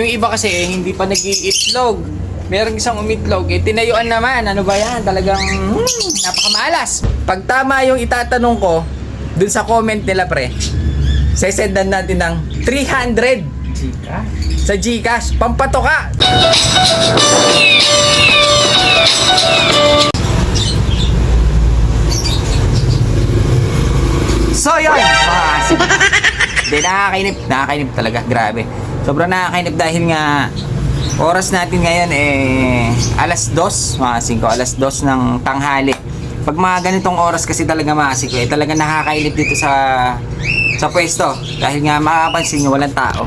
Yung iba kasi hindi pa nag-iitlog. Merong isang umitlog, tinayuan naman. Ano ba yan? Talagang napakamalas. Pag tama yung itatanong ko dun sa comment nila, pre, sesendan natin ng 300 sa GCash. Pampatoka. So yun, hindi, nakakainip talaga, grabe. Sobrang nakakainip dahil nga oras natin ngayon alas 2, mga 5, alas 2 ng tanghali. Pag mga ganitong oras kasi talaga mga 5, talaga nakakainip dito sa pwesto. Dahil nga makapansin nyo, walang tao.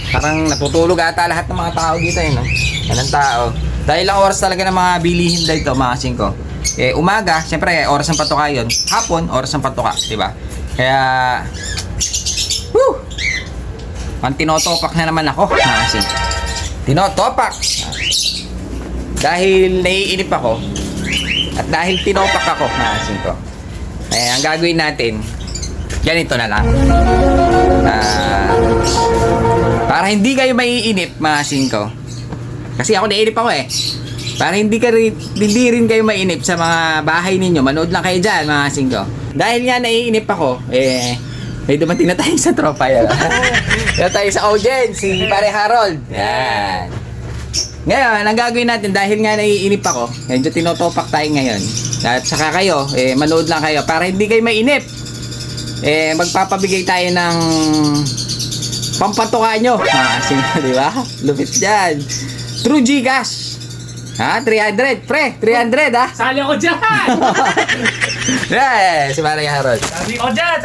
Parang natutulog ata lahat ng mga tao dito no? Walang tao. Dahil ang oras talaga ng mga bilihin dito mga 5. Umaga, syempre oras ng patuka yun. Hapon, oras ng patuka, diba? Kaya tinotopak na naman ako mga 5. Tinotopak dahil naiinip ako at dahil tinopak ako mga 5. Ang gagawin natin ganito na lang, para hindi kayo maiinip mga 5, kasi ako naiinip ako para hindi rin kayo mainip sa mga bahay ninyo. Manood lang kayo dyan mga 5. Dahil nga naiinip ako, may dumating na tayo sa tropa yan. Kaya tayo sa audience, si Pare Harold. Yan. Ngayon, ang gagawin natin, dahil nga naiinip ako, medyo tinotopak tayo ngayon. At saka kayo, manood lang kayo para hindi kayo mainip. Magpapabigay tayo ng pampatuka nyo. Di ba? Lupit dyan. True GCash. 300, pre, 300 Sali ako dyan! Si Pare Harold. Sabi ko dyan,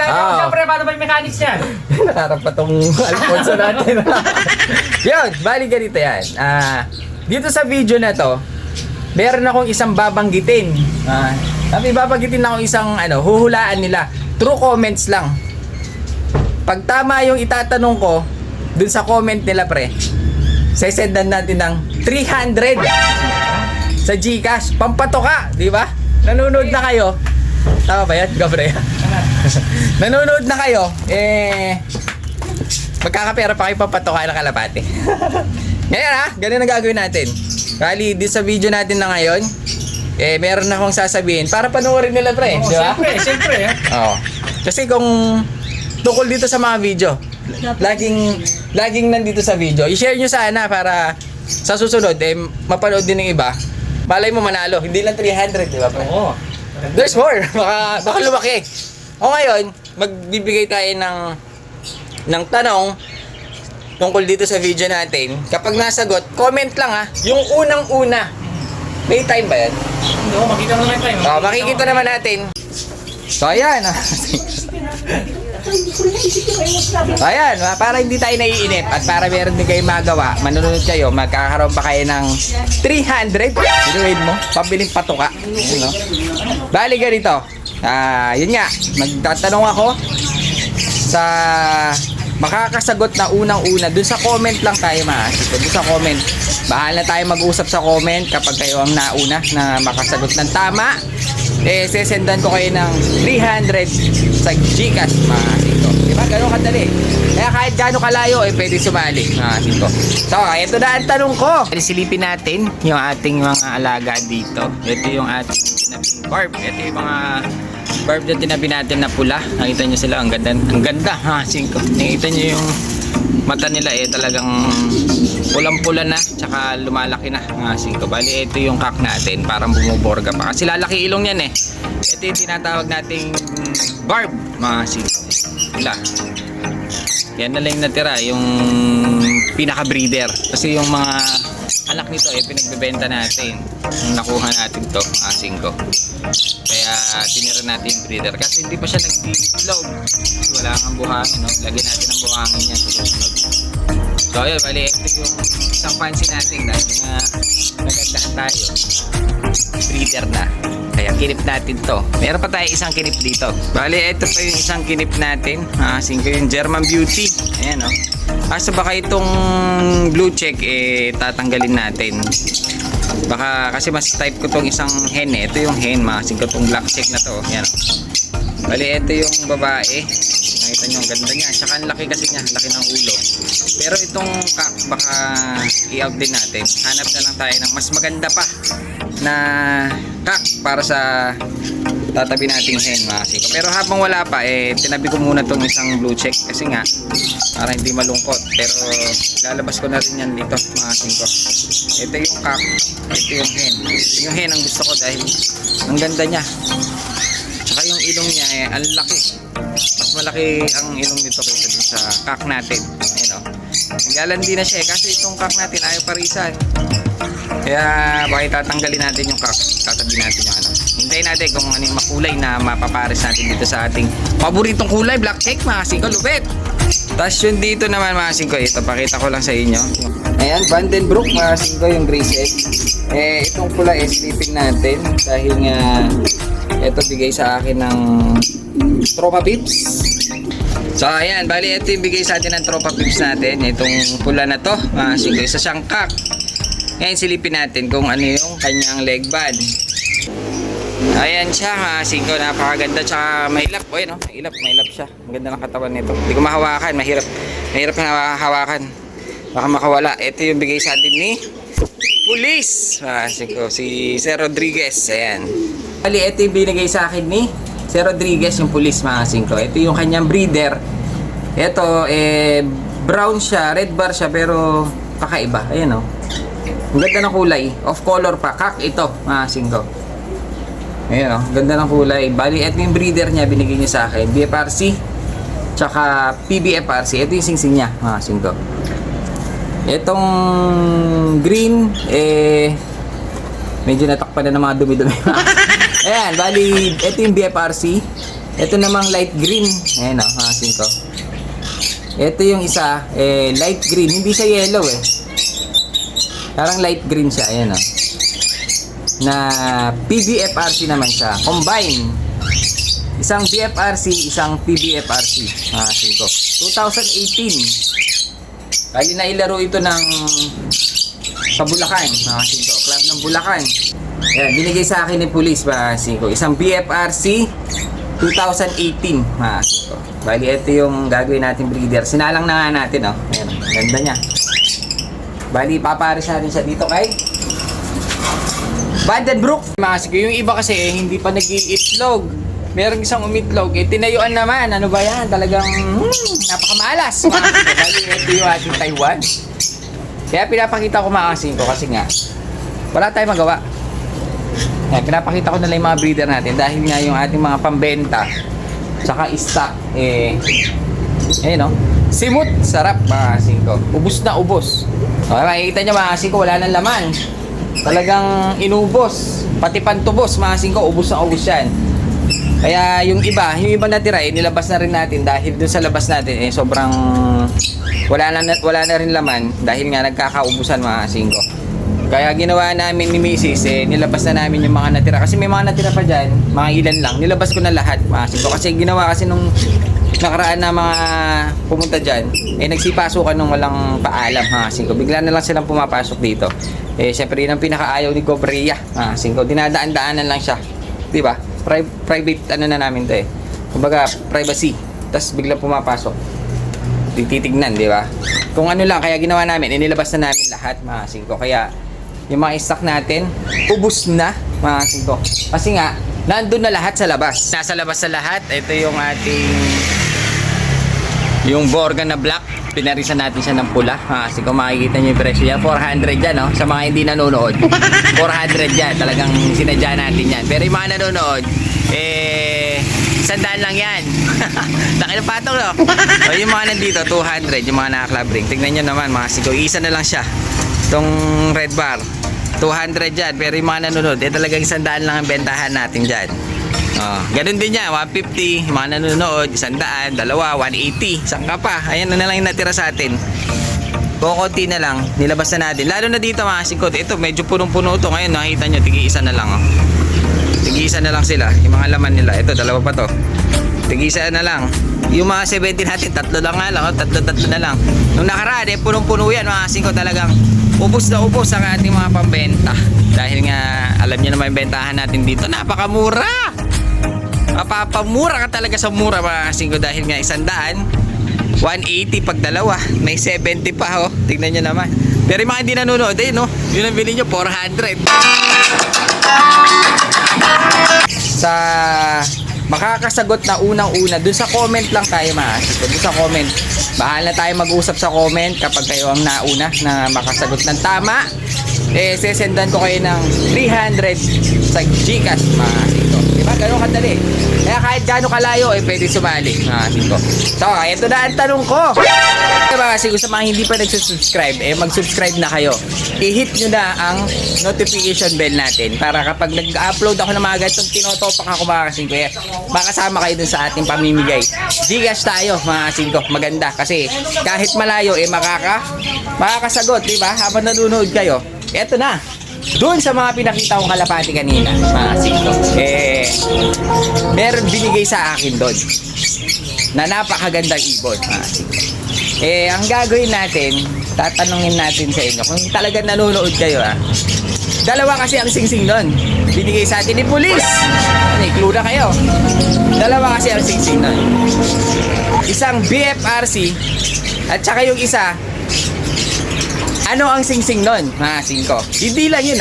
pre, paano ba yung mechanics yan? Nakarap pa tong Alfonso natin. Yun, bali ganito yan. Dito sa video na to, meron akong isang babanggitin. Babanggitin akong isang huhulaan nila. True comments lang. Pag tama yung itatanong ko dun sa comment nila, pre, sesendan natin ng 300 sa GCash. Pampatoka, di ba? Nanonood na kayo. Tama ba yan, Gabriel? Nanonood na kayo, magkakapera pa kayo pampatoka ng kalapate. Ngayon ganun ang gagawin natin. Bali, di sa video natin na ngayon, meron akong sasabihin para panoorin nila, pre. Di ba? Siyempre. Oo. Kasi kung tukol dito sa mga video, laging nandito sa video, i-share nyo sana para sa susunod, mapanood din ng iba. Malay mo manalo, hindi lang 300, di ba? Oo. There's more. Baka lumaki. O ngayon, magbibigay tayo ng tanong tungkol dito sa video natin. Kapag nasagot, comment lang yung unang-una. May time ba yan? No, makita mo naman tayo. Makikita naman natin. So ayan. Ayan, para hindi tayo naiinip at para meron din kayo magawa, manunod kayo, magkakaroon pa kayo ng 300. Sinuhin mo, pabiling patuka. Bali ganito. Yun nga, magtatanong ako sa makakasagot na unang-una. Dun sa comment lang tayo maasito. Dun sa comment. Bahala tayo mag-usap sa comment kapag kayo ang nauna na makasagot ng tama. Sesendan ko kayo ng 300 sa GCash mga sito. Diba? Gano'ng kadali. Kaya kahit gano'ng kalayo, pwede sumali mga sito. So, ito na ang tanong ko. Silipin natin yung ating mga alaga dito. Ito yung ating tinabing barb. Ito yung mga barb na tinabi natin na pula. Nakita nyo sila, ang ganda mga sito. Nakita nyo yung mata nila talagang pulang-pula na, tsaka lumalaki na mga 5. Bali, ito yung cock natin, parang bumuborga pa. Kasi lalaki ilong yan Ito yung tinatawag nating barb, mga 5. Wala. Yan na lang natira, yung pinaka-breeder. Kasi yung mga anak nito, pinagbebenta natin. Yung nakuha natin to, mga 5. Kaya tinira natin yung breeder. Kasi hindi pa siya nag-itlog. Wala kang buhangin, Lagyan natin ang buhangin niya sa susunod. So yun, bali, ito yung isang fancy natin dahil nga nagandahan tayo. Breeder na. Kaya kinip natin to. Meron pa tayo isang kinip dito. Bali, ito pa yung isang kinip natin. 5 yung German Beauty. Ayan Asa baka itong blue check tatanggalin natin. Baka kasi mas type ko tong isang hen Ito yung hen, mga 5 tong black check na to. Ayan Bali, ito yung babae. Nakita nyo, ang ganda niya. Tsaka ang laki kasi niya, laki ng ulo. Pero itong cock, baka i-out din natin. Hanap na lang tayo ng mas maganda pa na cock para sa tatabi nating hen, mga siko. Pero habang wala pa, tinabi ko muna tong isang blue check kasi nga para hindi malungkot. Pero lalabas ko na rin yan dito, mga siko. Ito yung cock, ito yung hen. Ito yung hen ang gusto ko dahil ang ganda niya. Tsaka yung ilong niya, ang laki. Mas malaki ang ilong nito kaysa dun sa cock natin. Ayun, oh. Naglalandi na siya kasi itong cock natin ayaw parisan. Kaya bakit tatanggalin natin yung cock, tatabi natin yung ano. Hintayin natin kung ano yung makulay na mapapares natin dito sa ating paboritong kulay, black check, mga singko, lupit. Tapos yun dito naman, mga singko, ito pakita ko lang sa inyo. Ayan, Vandenbroek, mga singko, yung gray set. Itong pula slipin natin dahil nga ito bigay sa akin ng Tropa Pips. So ayan, bali ito yung bigay sa atin ng Tropa Pips natin. Itong pula na to, mga singko, isa siyang cock. Ngayon silipin natin kung ano yung kanyang leg band. Ayan siya, mga singko, napakaganda, tsaka mahilap. O yun, mahilap siya. Ang ganda ng katawan nito. Hindi ko mahawakan, mahirap na hawakan. Baka makawala. Ito yung bigay sa atin ni Police, mga singko, si Sir Rodriguez. Ayan. Bali, ito yung binigay sa akin ni Sir Rodriguez, yung Police, mga singko. Ito yung kanyang breeder. Ito, brown siya, red bar siya, pero kakaiba. Ayan, o. Ang ganda ng kulay. Off color pa. Cock ito, mga singko. Ayan, oh, ganda ng kulay. Bali, ito yung breeder niya, binigay niya sa akin. BFRC, tsaka PBFRC. Ito yung singsing niya, mga singko. Itong green, medyo natakpan na ng mga dumi-dumi. Ayan, bali, ito yung BFRC. Ito namang light green. Ayan, oh, mga singko. Ito yung isa, light green. Hindi siya yellow, Parang light green siya, ayan, oh. Na PBFRC naman siya. Combine. Isang BFRC, isang PBFRC. Singko. 2018. Bali na ilaro ito ng sa Bulacan. Singko. Club ng Bulacan. Ayan, binigay sa akin ni Police, singko. Isang BFRC 2018. Singko. Bali ito yung gagawin natin breeder. Sinalang na nga natin, oh. Ayan, ganda niya. Bali, paparis natin siya dito kay Vandenbroek. Mga singko, yung iba kasi hindi pa nag-iitlog. Merong isang umitlog, tinayuan naman. Ano ba yan? Talagang napakamalas. Mga singko, bali ito yung ating Taiwan. Kaya pinapakita ko, mga singko, kasi nga wala tayong magawa. Kaya pinapakita ko na lang yung mga breeder natin dahil nga yung ating mga pambenta saka stock, no? Simut, sarap, mga singko. Ubus na ubos. Okay, makikita nyo, mga singko, wala nang laman. Talagang inubos. Pati pantubos, mga singko, ubos na ubos yan. Kaya yung iba natira, nilabas na rin natin dahil dun sa labas natin, sobrang wala na rin laman dahil nga nagkakaubusan, mga singko. Kaya ginawa namin ni Mrs. Nilabas na namin yung mga natira. Kasi may mga natira pa dyan, mga ilan lang. Nilabas ko na lahat, mga singko. Kasi ginawa kasi nung nakaraan na mga pumunta dyan, nagsipasukan nung walang paalam, mga singko. Bigla na lang silang pumapasok dito. Syempre yun ang pinakaayaw ni Cobrea, mga singko. Dinadaan-daanan lang siya, di ba? Private ano na namin to, kumbaga privacy. Tapos biglang pumapasok, titignan, di ba? Kung ano lang, kaya ginawa namin, inilabas na namin lahat, mga singko. Kaya yung mga stock natin, ubus na, mga singko. Kasi nga, nandun na lahat sa labas. Nasa labas sa lahat. Ito yung ating yung Borga na black. Pinarisan natin siya ng pula. Kasi kung makikita nyo yung presyo yan, 400 yan, no? Sa mga hindi nanonood, 400 yan. Talagang sinadya natin yan. Pero yung mga nanonood, 100 lang yan. Laki ng patong, no? So, yung mga nandito, 200. Yung mga naka-club ring. Tignan nyo naman, mga siko. Isa na lang siya. Itong red bar, 200 yan. Pero yung mga nanonood, talagang 100 lang ang bentahan natin dyan. Ganun din yan, 150. Yung mga nanonood, 100, dalawa, 180. Saan ka pa? Ayan na lang yung natira sa atin. Kukunti na lang, nilabas na natin. Lalo na dito, mga singko. Ito, medyo punong-puno ito. Ngayon, nakita nyo, tigi-isa na lang. Tigi-isa na lang sila. Yung mga laman nila. Ito, dalawa pa to. Tigi-isa na lang. Yung mga 70 natin, tatlo lang nga lang. Tatlo na lang. Nung nakaraan, punong-puno yan, mga singko. Talagang ubos na ubos ang ating mga pambenta. Dahil nga, alam nyo naman yung bentahan natin dito. Napakamura! Mapapamura ka talaga sa mura mga kasing ko dahil nga 100, 180 pag dalawa. May 70 pa oh. Tignan nyo naman. Pero yung mga hindi nanonood no? Yun ang bilhin nyo, 400. Sa makakasagot na unang-una, dun sa comment lang tayo mga kasing ko. Dun sa comment. Bahala tayo mag-usap sa comment kapag kayo ang nauna na makasagot ng tama. Sesendan ko kayo ng 300 sa Gcash mga kasing ko. Diba? Gano'ng kadali. Kaya kahit gano'ng kalayo, pwede sumali mga kasing ko. So, ito na ang tanong ko. Diba kasi kung sa mga hindi pa nagsusubscribe, mag-subscribe na kayo. I-hit nyo na ang notification bell natin para kapag nag-upload ako ng mga ganitong tinotopak ako mga kasing ko, makasama kayo dun sa ating pamimigay. Gcash tayo mga kasing ko. Maganda kasi kahit malayo, makakasagot, diba? Habang nanonood kayo. Eto na. Doon sa mga pinakita kong kalapati kanina, mga sikto, meron binigay sa akin doon na napakagandang ibon, mga sikto. Ang gagawin natin, tatanungin natin sa inyo kung talagang nanonood kayo, dalawa kasi ang singsing doon. Binigay sa atin ni Police. May clue na kayo. Dalawa kasi ang singsing doon. Isang BFRC at saka yung isa, ano ang singsing nun, mga singko? Hindi lang yun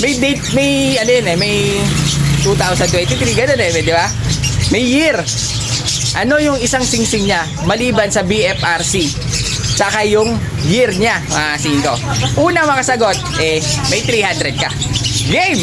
may date, may 2023, ganun di ba? May year. Ano yung isang singsing niya maliban sa BFRC? Saka yung year niya, mga singko. Una makasagot, may 300 ka. Game!